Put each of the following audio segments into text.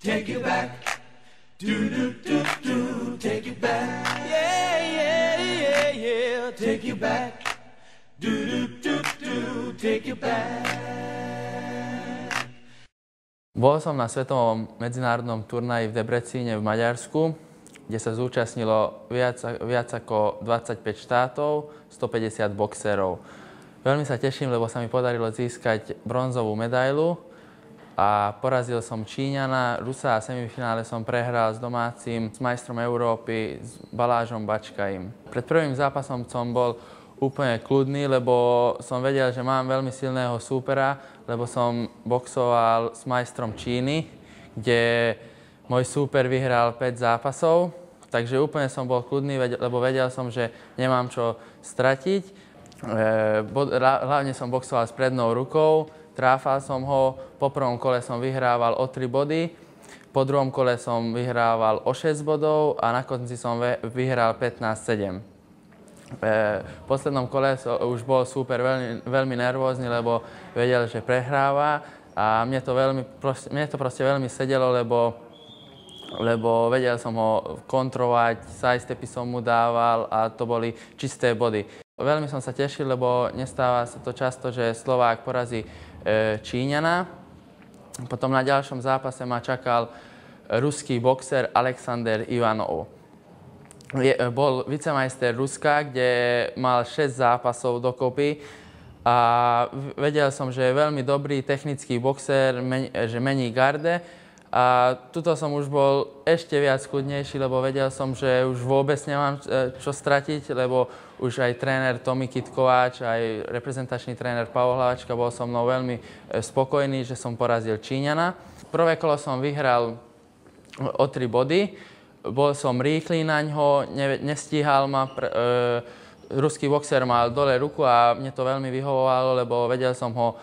Take it back. Do do do do. Take it back. Yeah yeah yeah yeah. Take it back. Do do do do. Take it back. Bol som na svetovom medzinárodnom turnaji v Debrecíne v Maďarsku, kde sa zúčastnilo viac ako 25 štátov, 150 boxerov. Veľmi sa teším, lebo sa mi podarilo získať bronzovú medailu a porazil som Číňana, Rusa a v semifinále som prehral s majstrom Európy, s Balážom Bačkajím. Pred prvým zápasom som bol úplne kľudný, lebo som vedel, že mám veľmi silného súpera, lebo som boxoval s majstrom Číny, kde môj súper vyhral 5 zápasov, takže úplne som bol kľudný, lebo vedel som, že nemám čo stratiť. Hlavne som boxoval s prednou rukou, tráfal som ho, po prvom kole som vyhrával o 3 body, po druhom kole som vyhrával o 6 bodov a na konci som vyhral 15-7. V poslednom kole už bol súper veľmi nervózny, lebo vedel, že prehráva a mne to proste veľmi sedelo, lebo vedel som ho kontrolovať, sidestepy som mu dával a to boli čisté body. Veľmi som sa tešil, lebo nestáva sa to často, že Slovák porazí Číňana. Potom na ďalšom zápase ma čakal ruský boxer Alexander Ivanov. Bol vicemajster Ruska, kde mal 6 zápasov dokopy a vedel som, že je veľmi dobrý technický boxer, že mení garde. A tuto som už bol ešte viac kľudnejší, lebo vedel som, že už vôbec nemám čo stratiť, lebo už aj tréner Tomi Kitkováč, aj reprezentačný tréner Pavol Hlavačka bol so mnou veľmi spokojný, že som porazil Číňana. Prvé kolo som vyhral o 3 body, bol som rýchly na ňo, nestíhal ma, ruský boxer mal dole ruku a mne to veľmi vyhovovalo, lebo vedel som ho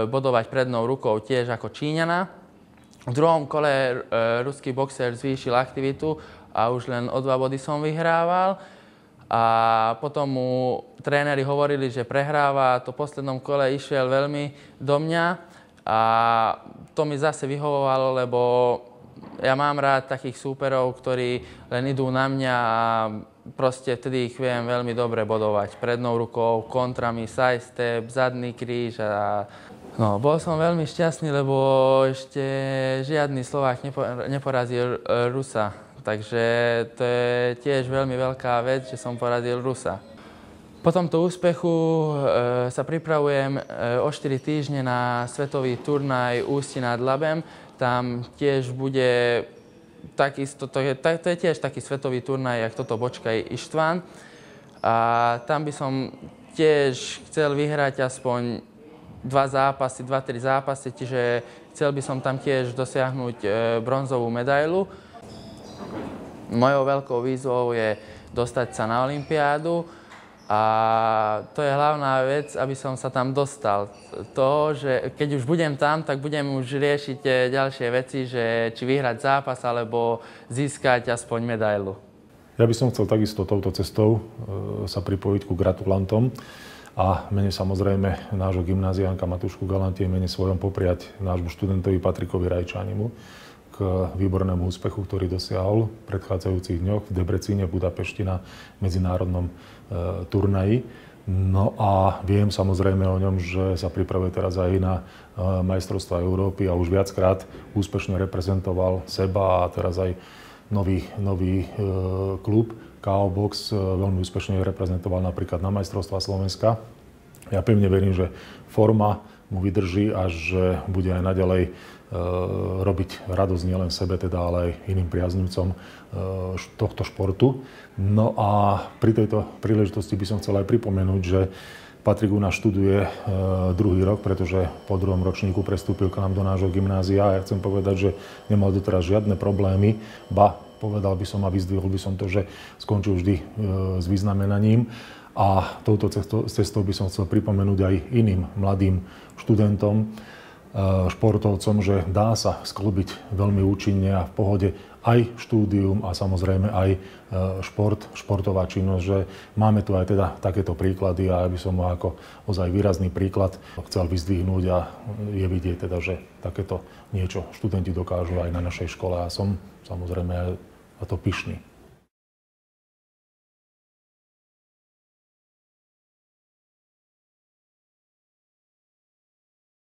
bodovať prednou rukou tiež ako Číňana. V druhom kole ruský boxer zvýšil aktivitu a už len o 2 body som vyhrával. A potom mu tréneri hovorili, že prehráva. To v poslednom kole išiel veľmi do mňa a to mi zase vyhovovalo, lebo ja mám rád takých súperov, ktorí len idú na mňa a proste vtedy ich viem veľmi dobre bodovať. Prednou rukou, kontrami, sidestep, zadný kríž a no, bol som veľmi šťastný, lebo ešte žiadny Slovák neporazil Rusa. Takže to je tiež veľmi veľká vec, že som porazil Rusa. Po tomto úspechu sa pripravujem o 4 týždne na svetový turnaj Ústí nad Labem. Tam tiež bude takisto, to je tiež taký svetový turnaj, jak toto Bočkaj Ištván. A tam by som tiež chcel vyhrať aspoň 2-3 zápasy, čiže chcel by som tam tiež dosiahnuť bronzovú medailu. Mojou veľkou výzvou je dostať sa na olympiádu a to je hlavná vec, aby som sa tam dostal. To, že keď už budem tam, tak budem už riešiť ďalšie veci, že či vyhrať zápas alebo získať aspoň medailu. Ja by som chcel takisto touto cestou sa pripojiť ku gratulantom a mene samozrejme nášho gymnáziánka Matúšku Galantie, mene svojom popriať nášmu študentovi Patrikovi Rajčanimu k výbornému úspechu, ktorý dosiahol v predchádzajúcich dňoch v Debrecíne, v Budapešti na medzinárodnom turnaji. No a viem samozrejme o ňom, že sa pripravuje teraz aj na majstrovstvá Európy a už viackrát úspešne reprezentoval seba a teraz aj nový klub KO Box veľmi úspešne reprezentoval napríklad na majstrovstvá Slovenska. Ja pevne verím, že forma mu vydrží a že bude aj naďalej robiť radosť nielen sebe, teda, ale aj iným priaznivcom tohto športu. No a pri tejto príležitosti by som chcel aj pripomenúť, že Patrik u nás študuje druhý rok, pretože po druhom ročníku prestúpil k nám do nášho gymnázia a ja chcem povedať, že nemal doteraz žiadne problémy, ba povedal by som a vyzdvihol by som to, že skončil vždy s vyznamenaním. A touto cestou by som chcel pripomenúť aj iným mladým študentom, športovcom, že dá sa sklbiť veľmi účinne a v pohode aj štúdium a samozrejme aj športová činnosť, že máme tu aj teda takéto príklady a ja by som ho ako ozaj výrazný príklad chcel vyzdvihnúť a je vidieť teda, že takéto niečo študenti dokážu aj na našej škole a som samozrejme na to pyšný.